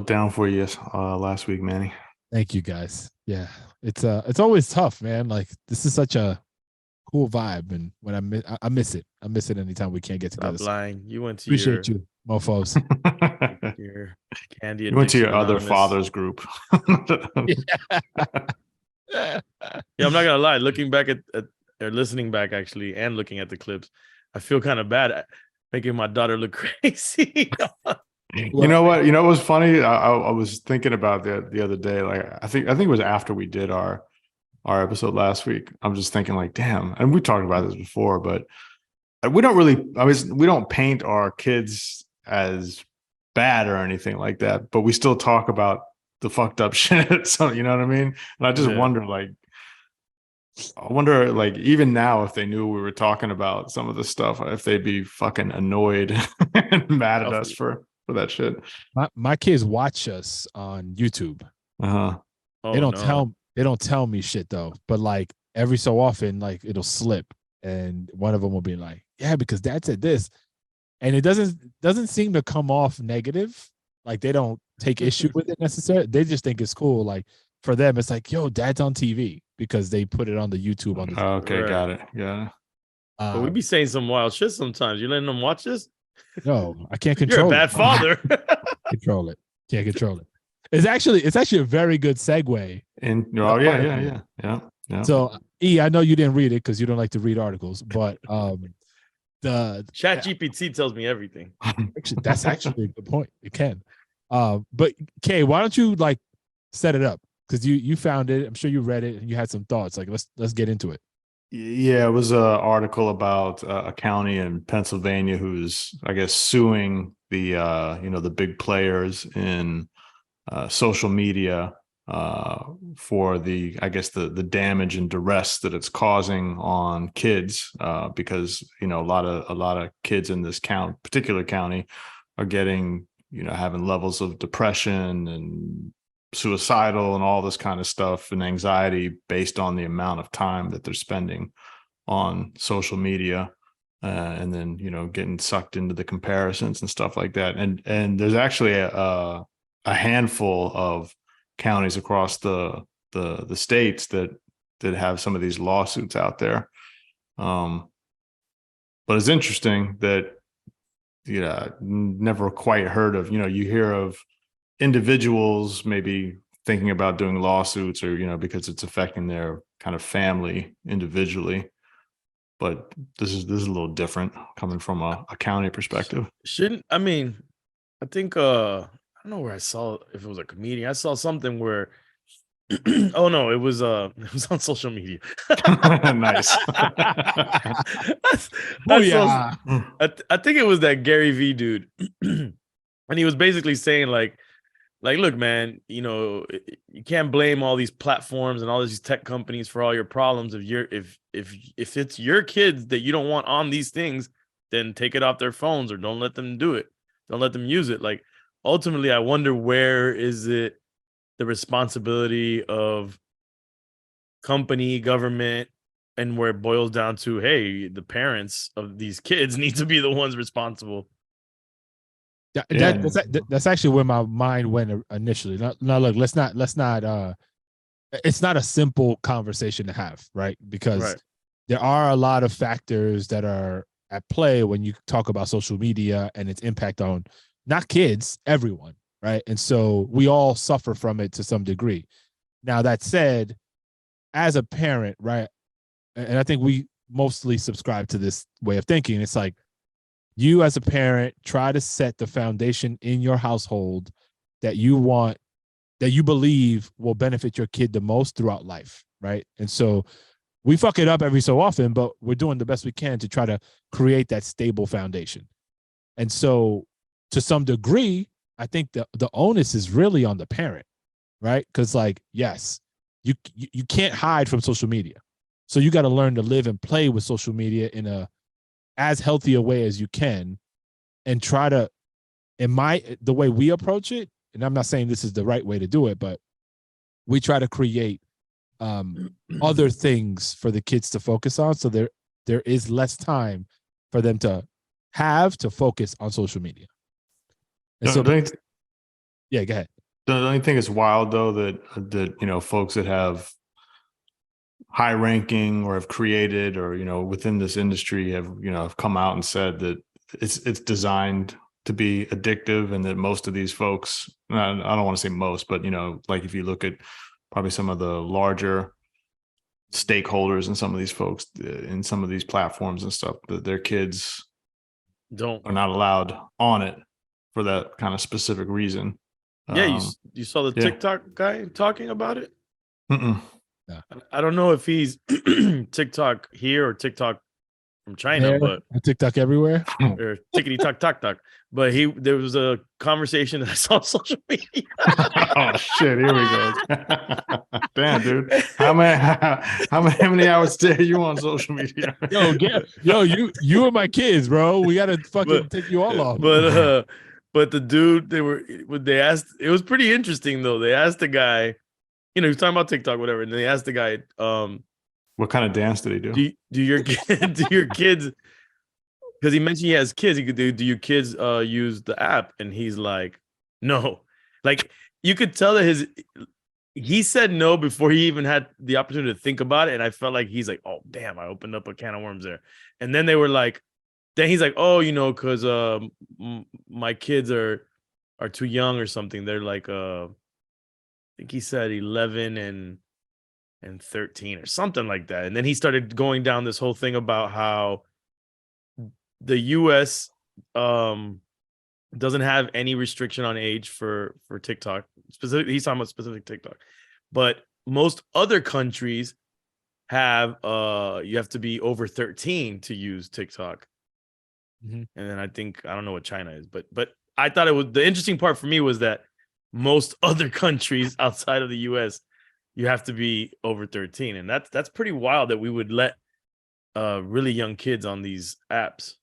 it down for you last week, Manny. Thank you guys. Yeah. It's always tough, man. Like this is such a cool vibe. And when I miss it. I miss it anytime we can't get together. Stop lying. You went to Appreciate you, mofos. your candy You went to addiction your other anonymous. fathers group. Yeah, I'm not gonna lie. Looking back at or listening back actually, and looking at the clips, I feel kind of bad making my daughter look crazy. You know what? You know what was funny? I was thinking about that the other day. Like I think it was after we did our episode last week. I'm just thinking like, damn. And we talked about this before, but we don't really. We don't paint our kids as bad or anything like that, but we still talk about the fucked up shit. So you know what I mean? And I just wonder, like, even now, if they knew we were talking about some of the stuff, if they'd be fucking annoyed and mad at us for that shit. My kids watch us on YouTube. Uh-huh. They don't tell me shit though, but like every so often, like it'll slip, and one of them will be like, "Yeah, because Dad said this," and it doesn't seem to come off negative. Like they don't take issue with it necessarily. They just think it's cool. Like for them, it's like, "Yo, Dad's on TV," because they put it on the YouTube on the. Okay, right. Got it. Yeah. But we be saying some wild shit sometimes. You letting them watch this? No, I can't control. You're a bad father. Control it. Can't control it. It's actually a very good segue. Yeah. So I know you didn't read it because you don't like to read articles, but the ChatGPT tells me everything. Actually, that's actually a good point. It can. But Kay, why don't you like set it up? Because you found it. I'm sure you read it and you had some thoughts. Like let's get into it. Yeah, it was an article about a county in Pennsylvania who's, I guess, suing the the big players in social media for the damage and duress that it's causing on kids, because a lot of kids in this particular county are getting having levels of depression and suicidal and all this kind of stuff and anxiety based on the amount of time that they're spending on social media, and then getting sucked into the comparisons and stuff like that. And there's actually a handful of counties across the states that have some of these lawsuits out there. But it's interesting that never quite heard of. You hear of individuals maybe thinking about doing lawsuits or because it's affecting their kind of family individually, but this is a little different coming from a county perspective. I think I don't know where I saw, if it was a comedian. I saw something where oh no, it was on social media. Nice. I think it was that Gary V dude. And he was basically saying like, look, man, you can't blame all these platforms and all these tech companies for all your problems. If it's your kids that you don't want on these things, then take it off their phones or don't let them do it. Don't let them use it. Like, ultimately, I wonder, where is it the responsibility of company, government, and where it boils down to, hey, the parents of these kids need to be the ones responsible. That's actually where my mind went initially. Now look, let's not it's not a simple conversation to have, right? Because there are a lot of factors that are at play when you talk about social media and its impact on not kids, everyone, right? And so we all suffer from it to some degree. Now that said, as a parent, right, and I think we mostly subscribe to this way of thinking, it's like, you as a parent try to set the foundation in your household that you believe will benefit your kid the most throughout life, right? And so we fuck it up every so often, but we're doing the best we can to try to create that stable foundation. And so to some degree, I think the onus is really on the parent, right? Because like, yes, you can't hide from social media. So you got to learn to live and play with social media in a as healthy a way as you can, and try to, the way we approach it, and I'm not saying this is the right way to do it, but we try to create other things for the kids to focus on, so there is less time for them to focus on social media. And yeah, go ahead. Don't you think it's wild though that you know folks that have high ranking or have created or you know within this industry have come out and said that it's designed to be addictive, and that most of these folks, I don't want to say most, but you know, like if you look at probably some of the larger stakeholders and some of these folks in some of these platforms and stuff, that their kids Don't. are not allowed on it for that kind of specific reason. Yeah, you saw the yeah. TikTok guy talking about it. Mm-mm. I don't know if he's TikTok here or TikTok from China, There, but TikTok everywhere. or tickety tock tock tock. But there was a conversation that I saw on social media. Oh shit! Here we go. Damn, dude. How many hours a day are you on social media? You and my kids, bro. We gotta fucking take you all off. But the dude, they asked, it was pretty interesting though. They asked the guy, he was talking about TikTok, whatever, and they asked the guy, what kind of dance did he do? Do your kids? Because he mentioned he has kids. He could do your kids use the app? And he's like, no. Like you could tell that he said no before he even had the opportunity to think about it. And I felt like he's like, oh damn, I opened up a can of worms there. And then they were like, then he's like, oh, because my kids are too young or something. They're like I think he said 11 and 13 or something like that. And then he started going down this whole thing about how the US doesn't have any restriction on age for TikTok. Specifically, he's talking about specific TikTok. But most other countries have you have to be over 13 to use TikTok. Mm-hmm. And then I don't know what China is, but I thought it was, the interesting part for me was that most other countries outside of the US, you have to be over 13. And that's pretty wild that we would let really young kids on these apps.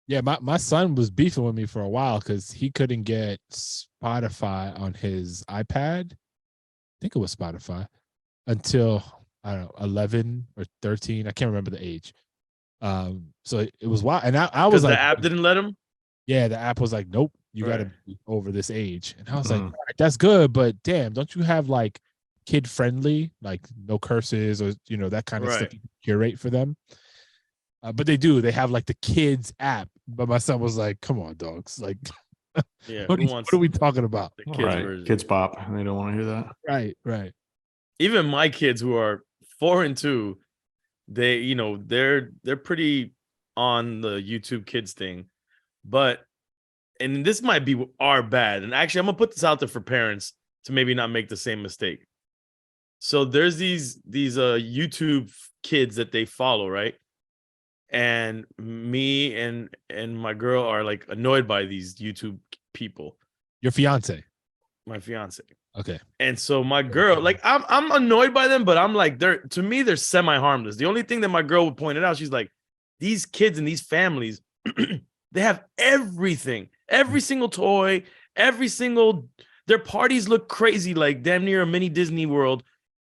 Yeah, my son was beefing with me for a while because he couldn't get Spotify on his iPad. I think it was Spotify until, I don't know, 11 or 13. I can't remember the age. So it was wild. And I was like, the app didn't let him? Yeah, the app was like, nope, you got to be over this age. And I was like, all right, that's good, but damn, don't you have like kid friendly, like no curses or, that kind of stuff you curate for them? But they do. They have like the kids app. But my son was like, come on, dogs. Like, yeah, what are we talking about? The kids version. Kids pop. They don't want to hear that. Right. Even my kids who are 4 and 2, they, they're pretty on the YouTube kids thing. But, and this might be our bad. And actually, I'm going to put this out there for parents to maybe not make the same mistake. So there's these YouTube kids that they follow, right? And me and my girl are like annoyed by these YouTube people. Your fiance? My fiance. Okay. And so my girl, like I'm annoyed by them, but I'm like, they're semi-harmless. The only thing that my girl would point it out, she's like, these kids and these families, they have everything, every single toy, their parties look crazy, like damn near a mini Disney World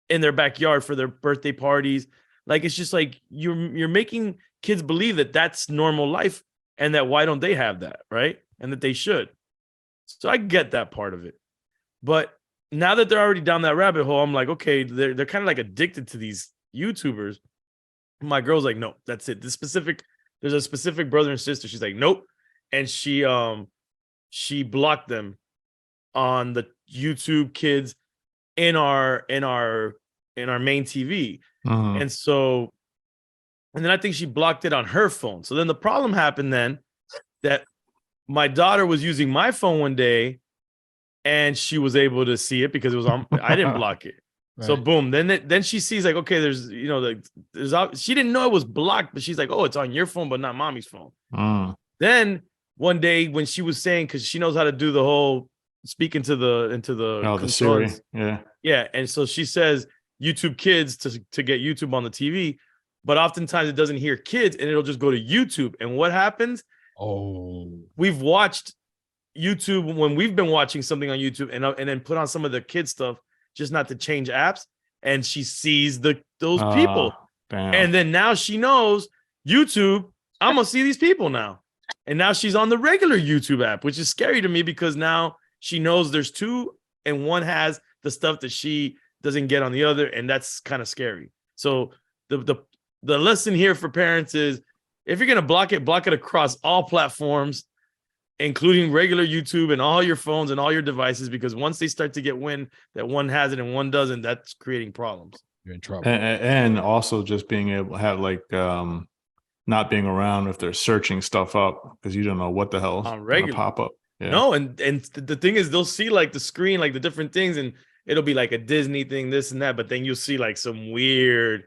in their backyard for their birthday parties. Like, it's just like you're making kids believe that that's normal life and that why don't they have that, right? And that they should. So I get that part of it. But now that they're already down that rabbit hole, I'm like, okay, they're kind of like addicted to these YouTubers. My girl's like, no, that's it. There's a specific brother and sister. She's like, nope. And she blocked them on the YouTube kids in our main TV. Uh-huh. And then I think she blocked it on her phone. So then the problem happened then that my daughter was using my phone one day and she was able to see it because it was on, I didn't block it. Right. So boom, then she sees like, okay, there's she didn't know it was blocked, but she's like, oh, it's on your phone, but not mommy's phone. Then one day when she was saying, cause she knows how to do the whole speak into the Siri. Yeah. And so she says YouTube kids to get YouTube on the TV, but oftentimes it doesn't hear kids and it'll just go to YouTube. And what happens? Oh, we've watched YouTube when we've been watching something on YouTube and then put on some of the kid stuff, just not to change apps. And she sees those people. Damn. And then now she knows YouTube, I'm going to see these people now. And now she's on the regular YouTube app, which is scary to me because now she knows there's two and one has the stuff that she doesn't get on the other, and that's kind of scary. So the lesson here for parents is, if you're gonna block it across all platforms, including regular YouTube and all your phones and all your devices, because once they start to get wind that one has it and one doesn't, that's creating problems. You're in trouble. And also just being able to have like not being around if they're searching stuff up, because you don't know what the hell's gonna pop up. Yeah. No, and the thing is, they'll see like the screen, like the different things, and it'll be like a Disney thing, this and that, but then you'll see like some weird,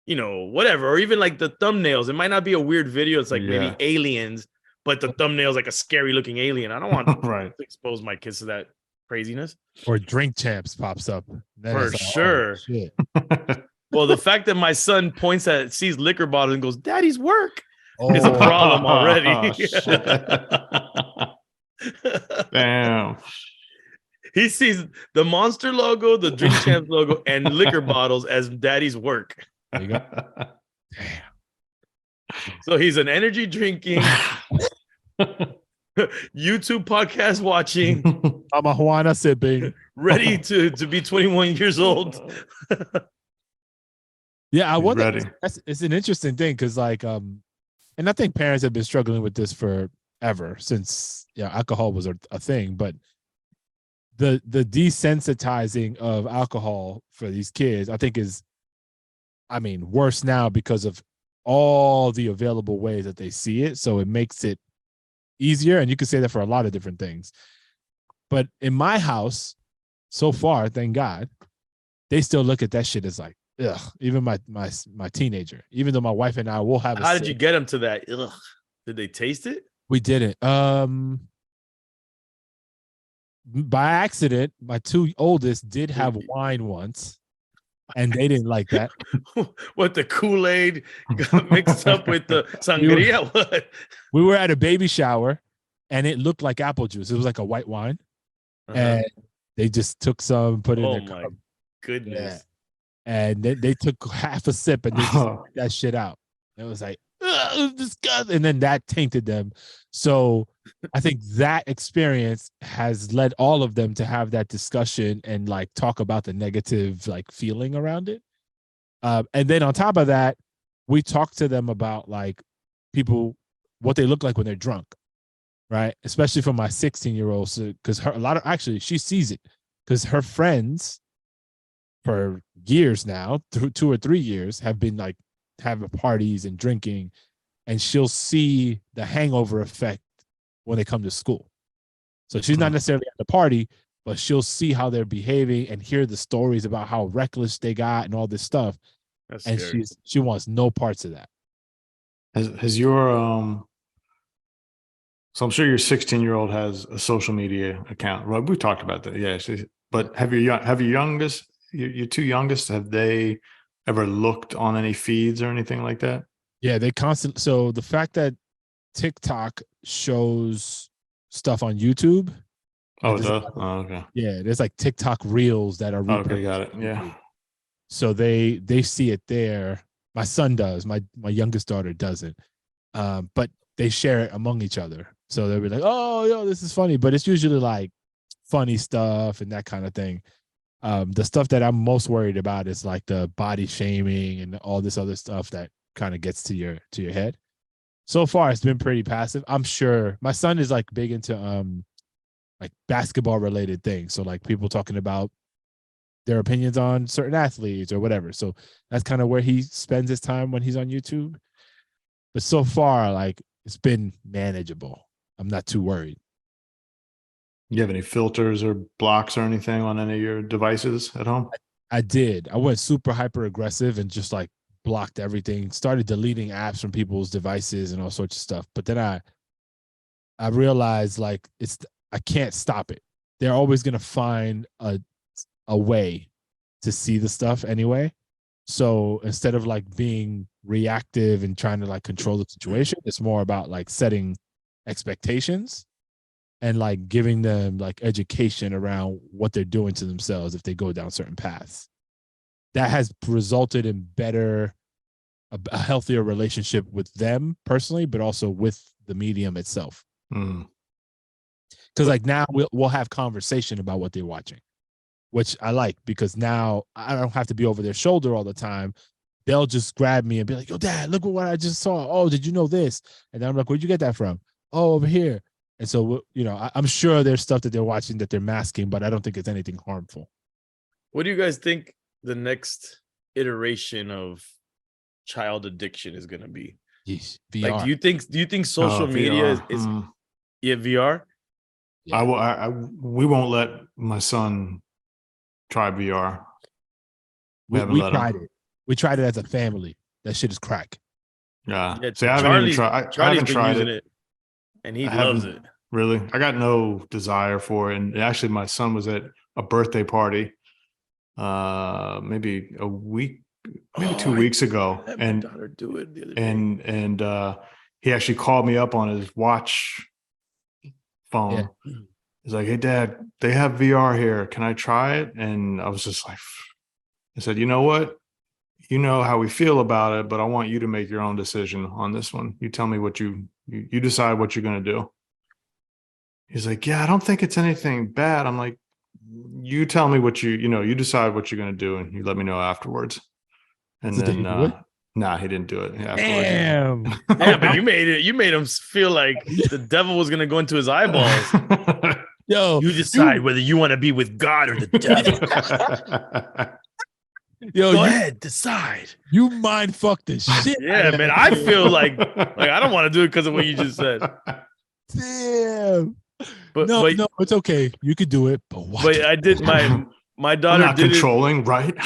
whatever, or even like the thumbnails. It might not be a weird video. It's like maybe aliens, but the thumbnail's like a scary looking alien. I don't want to expose my kids to that craziness. Or Drink Champs pops up. For sure. Oh, shit. Well, the fact that my son sees liquor bottles and goes, "Daddy's work," is a problem already. Damn. He sees the Monster logo, the Drink Champs logo, and liquor bottles as Daddy's work. There you go. Damn. So he's an energy drinking, YouTube podcast watching, marijuana sipping, ready to be 21 years old. Yeah, I wonder. It's an interesting thing because, like, and I think parents have been struggling with this forever since alcohol was a thing. But the desensitizing of alcohol for these kids, I think, is, worse now because of all the available ways that they see it. So it makes it easier, and you can say that for a lot of different things. But in my house, so far, thank God, they still look at that shit as like, ugh. Even my teenager, even though my wife and I will have. How did you get them to that? Ugh. Did they taste it? We didn't. By accident, my two oldest did have wine once, and they didn't like that. What, the Kool-Aid got mixed up with the sangria? What? We were at a baby shower, and it looked like apple juice. It was like a white wine, and they just took some, put it in their cup. Goodness. Yeah. And then they took half a sip and they just took that shit out. It was like, it was disgusting. And then that tainted them. So I think that experience has led all of them to have that discussion and like talk about the negative like feeling around it. And then on top of that, we talk to them about like people, what they look like when they're drunk, right? Especially for my 16-year-old, because she sees it because her friends for years now, 2 or 3 years, have been like having parties and drinking, and she'll see the hangover effect when they come to school. So she's not necessarily at the party, but she'll see how they're behaving and hear the stories about how reckless they got and all this stuff. That's and scary. she wants no parts of that. Has your so I'm sure your 16-year-old has a social media account. Well, we talked about that. Yeah. But have your two youngest, have they ever looked on any feeds or anything like that? Yeah, they constantly. So the fact that TikTok shows stuff on YouTube. Oh, it does? Oh, okay. Yeah, there's like TikTok reels that are. Okay, got it. Yeah. So they see it there. My son does. My youngest daughter doesn't. But they share it among each other. So they'll be like, "Oh, yo, this is funny," but it's usually like funny stuff and that kind of thing. The stuff that I'm most worried about is like the body shaming and all this other stuff that kind of gets to your head. So far, it's been pretty passive. I'm sure my son is like big into like basketball related things. So like people talking about their opinions on certain athletes or whatever. So that's kind of where he spends his time when he's on YouTube. But so far, like it's been manageable. I'm not too worried. You have any filters or blocks or anything on any of your devices at home? I did. I went super hyper aggressive and just like blocked everything. Started deleting apps from people's devices and all sorts of stuff. But then I realized like I can't stop it. They're always gonna find a way to see the stuff anyway. So instead of like being reactive and trying to like control the situation, it's more about like setting expectations and like giving them like education around what they're doing to themselves if they go down certain paths. That has resulted in a healthier relationship with them personally, but also with the medium itself. Because like now we'll have conversation about what they're watching, which I like because now I don't have to be over their shoulder all the time. They'll just grab me and be like, "Yo, Dad, look what I just saw. Oh, did you know this?" And then I'm like, "Where'd you get that from?" "Oh, over here." And so, I'm sure there's stuff that they're watching that they're masking, but I don't think it's anything harmful. What do you guys think the next iteration of child addiction is going to be? Yeesh, VR. Like, do you think social media is VR? Yeah. We won't let my son try VR. We tried it. We tried it as a family. That shit is crack. Yeah. See, I haven't even tried. I haven't tried it, and he loves it. Really, I got no desire for it. And actually, my son was at a birthday party, maybe a week, maybe 2 weeks ago, and my daughter do it the other day. and he actually called me up on his watch phone. Yeah. He's like, "Hey, Dad, they have VR here. Can I try it?" And I was just like, I said, "You know what? You know how we feel about it, but I want you to make your own decision on this one. You tell me what you decide what you're going to do." He's like, "Yeah, I don't think it's anything bad." I'm like, "You tell me what you decide what you're going to do, and you let me know afterwards." And so then, nah, he didn't do it afterwards. Damn. Yeah, but you made him feel like the devil was going to go into his eyeballs. Yo, you decide whether you want to be with God or the devil. Yo, go ahead, decide. You mind fuck this shit. Yeah, man. I feel like I don't want to do it because of what you just said. Damn. But no, it's okay. You could do it, but what? But I did my daughter I'm not did controlling, right?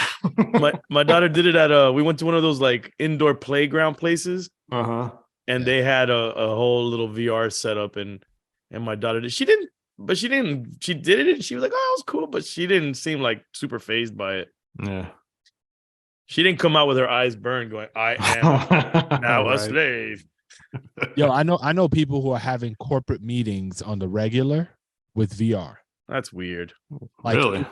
my daughter did it at we went to one of those like indoor playground places. And they had a whole little VR setup, and my daughter did. She did it, and she was like, "Oh, it was cool," but she didn't seem like super fazed by it. Yeah. She didn't come out with her eyes burned going, "I am now a slave." Yo, I know people who are having corporate meetings on the regular with VR. That's weird. Like, really?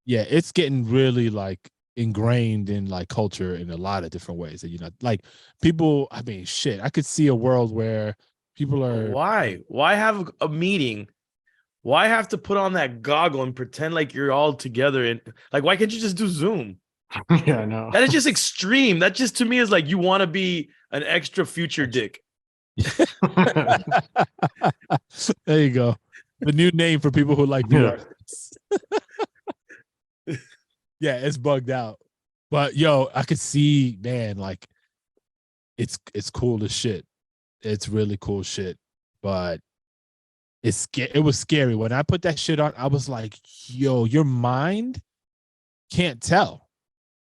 It's getting really like ingrained in like culture in a lot of different ways. That like people. I mean, shit. I could see a world where people are. Why have a meeting? Why have to put on that goggle and pretend like you're all together? And like, why can't you just do Zoom? Yeah, I know. That is just extreme. That just to me is like you want to be an extra future dick. There you go. The new name for people who like VR. Yeah, it's bugged out. But yo, I could see, man, like it's cool as shit. It's really cool shit. But it was scary. When I put that shit on, I was like, yo, your mind can't tell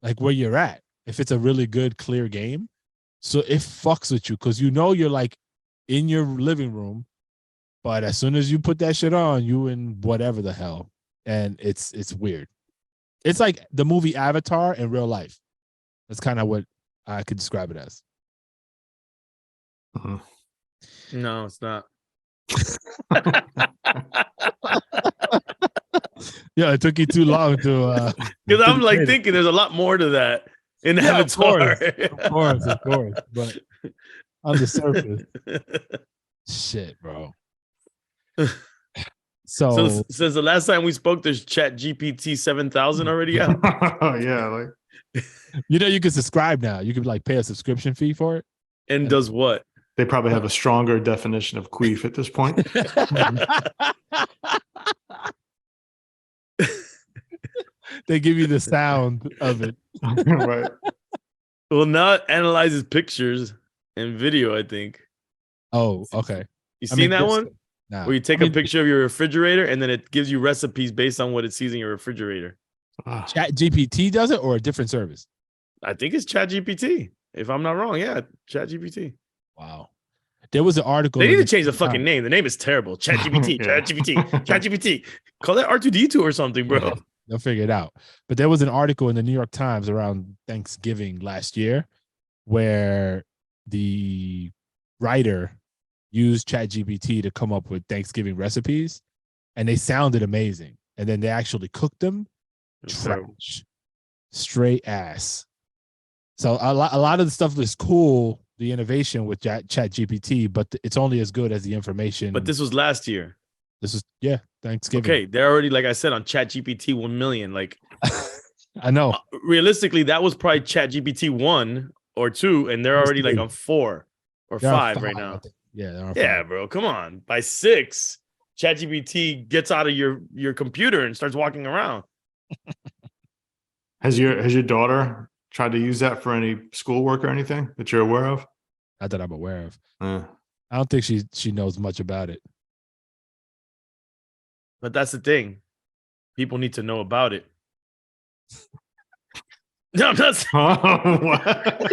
like where you're at if it's a really good, clear game. So it fucks with you because you're like in your living room, but as soon as you put that shit on, you in whatever the hell. And it's weird. It's like the movie Avatar in real life. That's kind of what I could describe it as. No, it's not. Yeah, it took you too long to because I'm like thinking there's a lot more to that in Avatar. Of course. But on the surface. Shit, bro. So since the last time we spoke, there's Chat GPT 7000 already out. Oh yeah, like you can subscribe now. You could like pay a subscription fee for it. And does what? They probably have a stronger definition of queef at this point. They give you the sound of it. Right. Well, now it analyzes pictures and video, I think. Oh, okay. You seen that one? Nah. Where you take a picture of your refrigerator and then it gives you recipes based on what it sees in your refrigerator. Chat GPT does it or a different service? I think it's Chat GPT. If I'm not wrong, yeah, Chat GPT. Wow. There was an article. They need to change the fucking name. The name is terrible. Chat GPT, Yeah. Chat GPT, Chat GPT. Call that R2D2 or something, bro. They'll figure it out. But there was an article in the New York Times around Thanksgiving last year where the writer used ChatGPT to come up with Thanksgiving recipes, and they sounded amazing. And then they actually cooked them. Trash. Straight ass. So a lot of the stuff is cool, the innovation with ChatGPT, but it's only as good as the information. But this was last year. This is Thanksgiving. Okay, they're already, like I said, on ChatGPT 1 million. Like, I know. Realistically, that was probably ChatGPT 1 or 2, and they're already like on 4 or 5 right now. Yeah, yeah, 5. bro. Come on. By 6, ChatGPT gets out of your computer and starts walking around. Has your daughter tried to use that for any schoolwork or anything that you're aware of? Not that I'm aware of. I don't think she knows much about it. But that's the thing. People need to know about it. No, I'm not saying.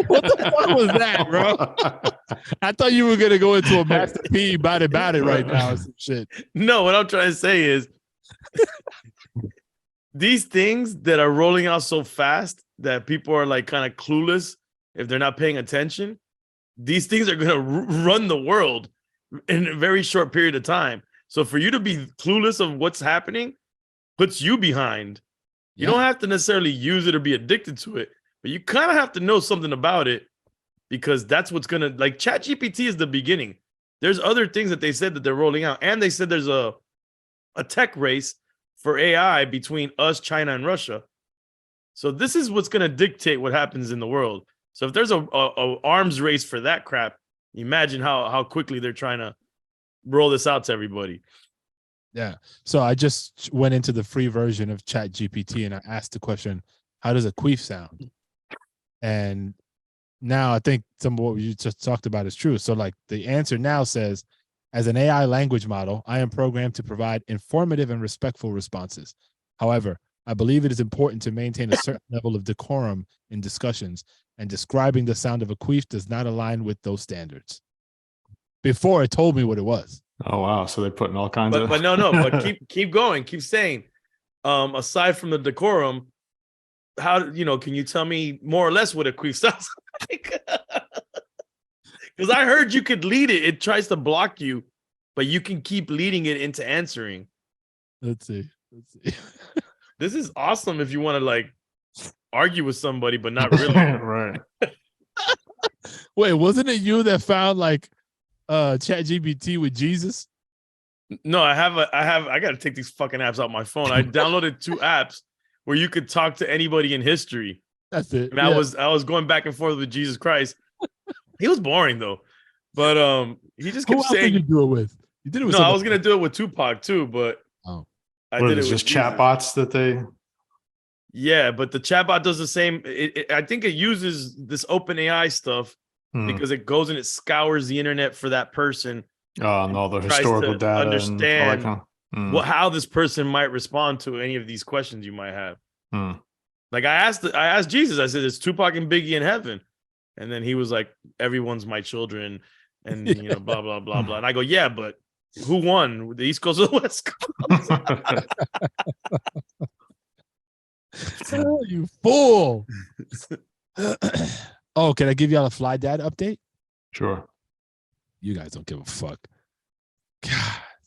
What the fuck was that, bro? I thought you were gonna go into a Master P about it right now or some shit. No, what I'm trying to say is these things that are rolling out so fast that people are like kind of clueless if they're not paying attention. These things are gonna run the world in a very short period of time. So for you to be clueless of what's happening puts you behind. You don't have to necessarily use it or be addicted to it, but you kind of have to know something about it because that's what's going to, like, ChatGPT is the beginning. There's other things that they said that they're rolling out. And they said there's a tech race for AI between us, China, and Russia. So this is what's going to dictate what happens in the world. So if there's a arms race for that crap, imagine how quickly they're trying to roll this out to everybody. Yeah. So I just went into the free version of ChatGPT and I asked the question, how does a queef sound? And now I think some of what you just talked about is true. So like the answer now says, as an AI language model, I am programmed to provide informative and respectful responses. However, I believe it is important to maintain a certain level of decorum in discussions, and describing the sound of a queef does not align with those standards. Before it told me what it was. Oh wow! So they're putting all kinds of. But no. But keep going. Keep saying. Aside from the decorum, how can you tell me more or less what a queef sounds like? Because I heard you could lead it. It tries to block you, but you can keep leading it into answering. Let's see. This is awesome if you want to like argue with somebody, but not really. Right. Wait, wasn't it you that found like ChatGPT with Jesus? No, I got to take these fucking apps out my phone. I downloaded 2 apps where you could talk to anybody in history. That's it. And I was going back and forth with Jesus Christ. He was boring though, but he just kept saying. Who else did you do it with? You did it with. No, I was gonna do it with Tupac too, but I did it with just chatbots that they. Yeah, but the chatbot does the same. I think it uses this OpenAI stuff because it goes and it scours the internet for that person. And all the historical data. Understand how this person might respond to any of these questions you might have. Like I asked Jesus. I said, "Is Tupac and Biggie in heaven?" And then he was like, "Everyone's my children," and blah blah blah blah. And I go, "Yeah, but who won, the East Coast or the West Coast?" You fool! Oh, can I give y'all a Fly Dad update? Sure. You guys don't give a fuck.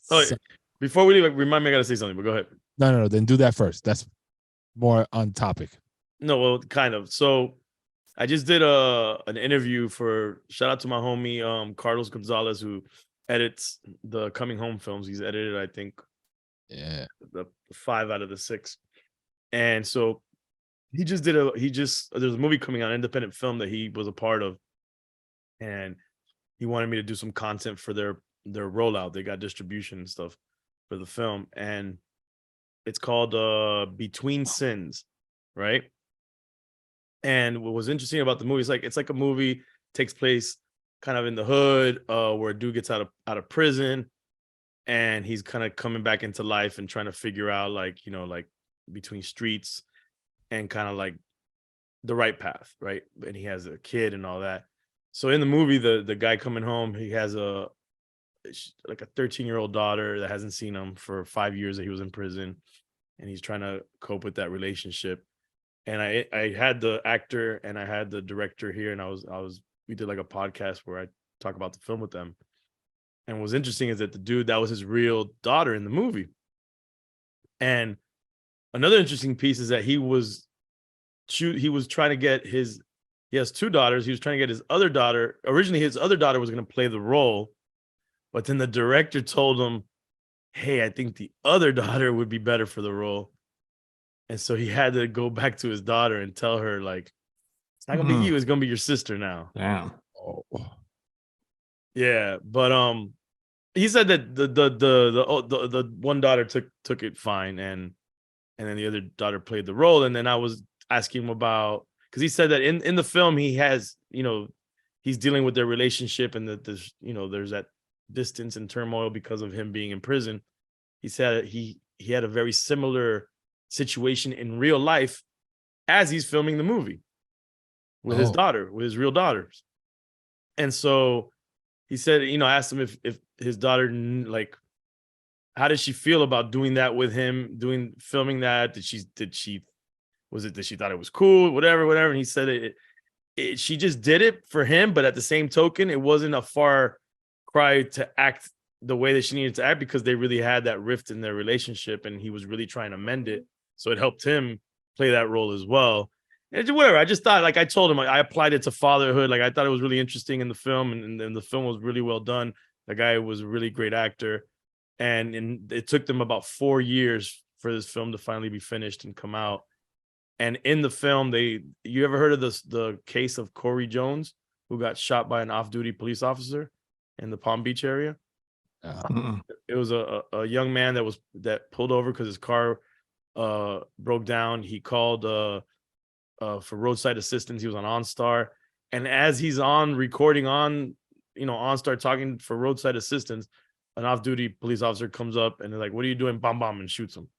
God. Before we leave, remind me, I gotta say something. But go ahead. No. Then do that first. That's more on topic. No, well, kind of. So I just did an interview for, shout out to my homie Carlos Gonzalez, who edits the Coming Home films. He's edited, I think, the 5 out of the 6. And so there's a movie coming out, an independent film that he was a part of, and he wanted me to do some content for their rollout. They got distribution and stuff for the film, and it's called Between Sins, right? And what was interesting about the movie is it's like a movie takes place kind of in the hood, where a dude gets out of prison, and he's kind of coming back into life and trying to figure out like between streets and kind of like the right path, right? And he has a kid and all that. So in the movie, the guy coming home, he has a 13-year-old daughter that hasn't seen him for 5 years that he was in prison, and he's trying to cope with that relationship. And I had the actor and I had the director here, and we did like a podcast where I talk about the film with them. And what's interesting is that the dude, that was his real daughter in the movie. And another interesting piece is that he was trying to get he has 2 daughters. He was trying to get his other daughter. Originally, his other daughter was going to play the role, but then the director told him hey, I think the other daughter would be better for the role. And so he had to go back to his daughter and tell her, like, it's not gonna be you, it's gonna be your sister now. Damn. Oh. Yeah, but he said that the one daughter took it fine, and then the other daughter played the role. And then I was asking him about, because he said that in the film he has, he's dealing with their relationship, and that there's that distance and turmoil because of him being in prison. He said he had a very similar situation in real life as he's filming the movie with his daughter, with his real daughters. And so he said, I asked him if his daughter, like, how did she feel about doing that with him, filming that? Did she that she thought it was cool, whatever. And he said she just did it for him, but at the same token, it wasn't a far cry to act the way that she needed to act, because they really had that rift in their relationship, and he was really trying to mend it. So it helped him play that role as well. And whatever, I just thought, like, I told him, I applied it to fatherhood. Like, I thought it was really interesting in the film, and the film was really well done. The guy was a really great actor, and it took them about 4 years for this film to finally be finished and come out. And in the film, you ever heard of the case of Corey Jones, who got shot by an off-duty police officer in the Palm Beach area? It was a young man that pulled over because his car broke down. He called for roadside assistance. He was on OnStar, and as he's on recording on OnStar talking for roadside assistance, an off-duty police officer comes up and they're like, "What are you doing?" Bam, bam, and shoots him.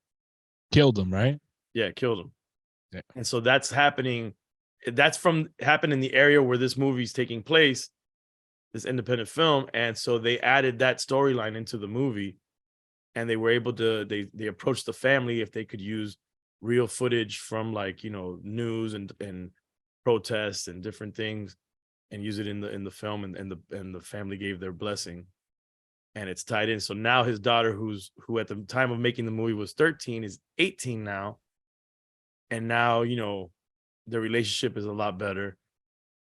Killed him, right? Yeah, killed him. Yeah. And so that's happening. Happened in the area where this movie's taking place, this independent film. And so they added that storyline into the movie, and they were able to, they approached the family if they could use real footage from, like, news and protests and different things, and use it in the film, and the family gave their blessing, and it's tied in. So now his daughter, who at the time of making the movie was 13, is 18 now. And now, their relationship is a lot better.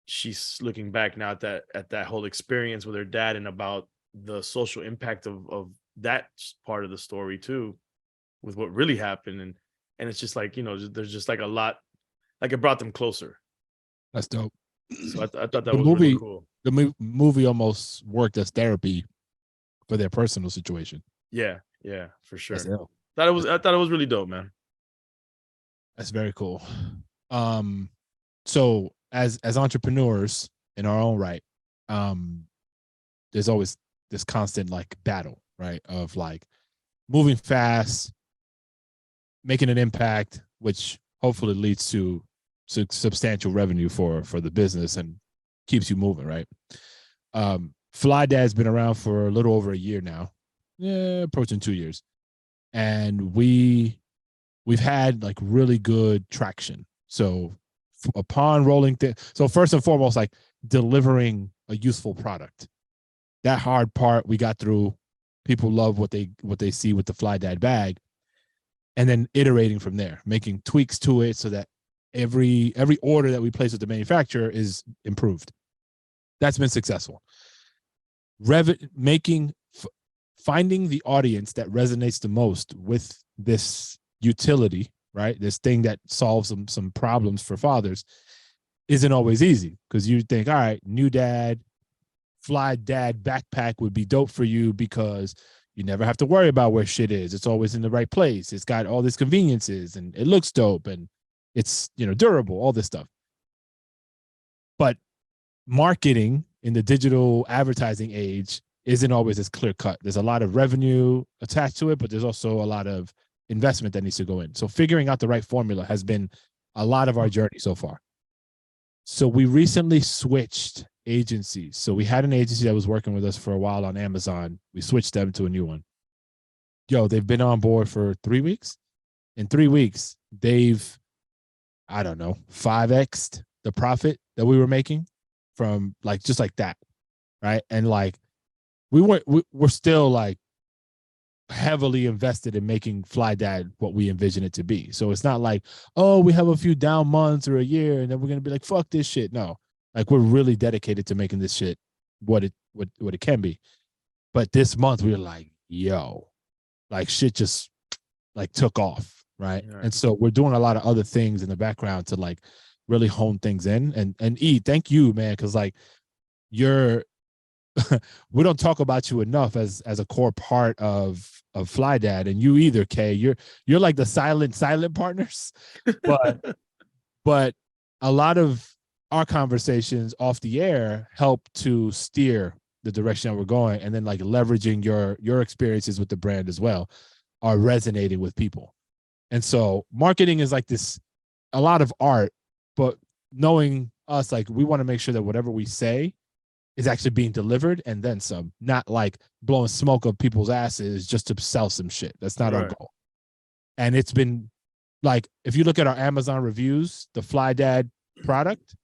She's looking back now at that whole experience with her dad, and about the social impact of that part of the story too, with what really happened. And it's just like, there's just like a lot, like, it brought them closer. That's dope. So I thought that was really cool. The movie almost worked as therapy for their personal situation. Yeah, for sure. I thought it was really dope, man. That's very cool. So as entrepreneurs in our own right, there's always this constant, like, battle, right, of, like, moving fast, making an impact, which hopefully leads to substantial revenue for the business and keeps you moving, right? Fly Dad's been around for a little over a year now, approaching 2 years, and we've had, like, really good traction. So upon rolling so first and foremost, like, delivering a useful product, that hard part we got through. People love what they see with the Fly Dad bag, and then iterating from there, making tweaks to it so that every order that we place with the manufacturer is improved. That's been successful. Finding the audience that resonates the most with this utility, right? This thing that solves some problems for fathers isn't always easy, because you think, all right, new dad, Fly Dad backpack would be dope for you because you never have to worry about where shit is. It's always in the right place. It's got all these conveniences, and it looks dope, and it's, durable, all this stuff. But marketing in the digital advertising age isn't always as clear cut. There's a lot of revenue attached to it, but there's also a lot of investment that needs to go in. So figuring out the right formula has been a lot of our journey so far. So we recently switched agencies. So we had an agency that was working with us for a while on Amazon. We switched them to a new one. They've been on board for 3 weeks. In 3 weeks, they've, I don't know, 5x'd the profit that we were making from, like, just like that, right? And, like, we're still, like, heavily invested in making Fly Dad what we envision it to be. So it's not like, oh, we have a few down months or a year and then we're gonna be like, fuck this shit. No, like, we're really dedicated to making this shit what it can be. But this month we were like, yo, like shit just like took off, right? Right. And so we're doing a lot of other things in the background to like really hone things in. And E, thank you, man, because like you're we don't talk about you enough as a core part of Fly Dad, and you either, Kay. You're like the silent partners, but a lot of our conversations off the air help to steer the direction that we're going, and then like leveraging your experiences with the brand as well are resonating with people. And so marketing is like this, a lot of art, but knowing us, like we want to make sure that whatever we say is actually being delivered and then some, not like blowing smoke up people's asses just to sell some shit. That's not our goal. And it's been like, if you look at our Amazon reviews, the Fly Dad product,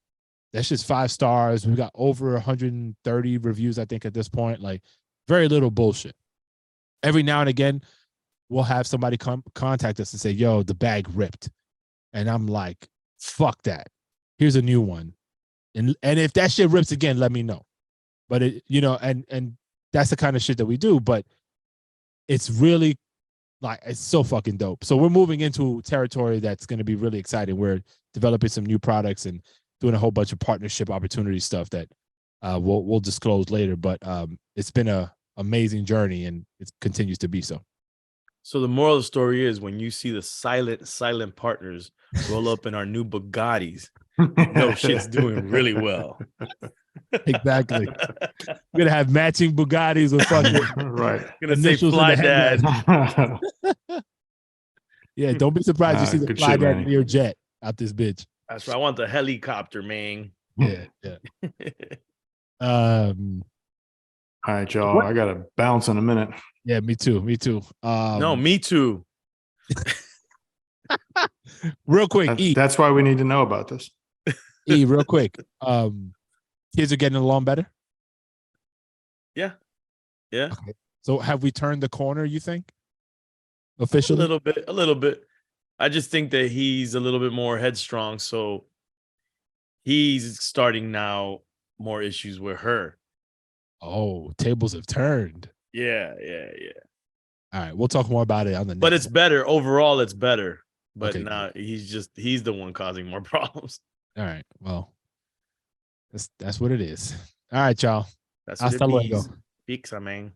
that's just 5 stars. We've got over 130 reviews, I think, at this point. Like, very little bullshit. Every now and again, we'll have somebody contact us and say, yo, the bag ripped. And I'm like, fuck that. Here's a new one. And if that shit rips again, let me know. But it, you know, and that's the kind of shit that we do. But it's really like, it's so fucking dope. So we're moving into territory that's going to be really exciting. We're developing some new products and doing a whole bunch of partnership opportunity stuff that we'll disclose later. But it's been a amazing journey, and it continues to be so. So the moral of the story is, when you see the silent partners roll up in our new Bugattis, no, shit's doing really well. Exactly. We're gonna have matching Bugattis with fucking right. Gonna say Fly Dad. Yeah, don't be surprised you see the Fly Dad Manny. near jet out this bitch. That's right. I want the helicopter, man. Yeah. All right, y'all. I gotta bounce in a minute. Yeah, me too. No, me too. Real quick, that's why we need to know about this. Real quick. Kids are getting along better? Yeah. Okay. So have we turned the corner, you think? Officially? A little bit. I just think that he's a little bit more headstrong, so he's starting now more issues with her. Oh, tables have turned. Yeah. All right, we'll talk more about it on the next. But it's better. Overall, it's better. But okay, now he's the one causing more problems. All right. Well, that's what it is. All right, y'all. That's what Hasta it luego. is. Pizza, man.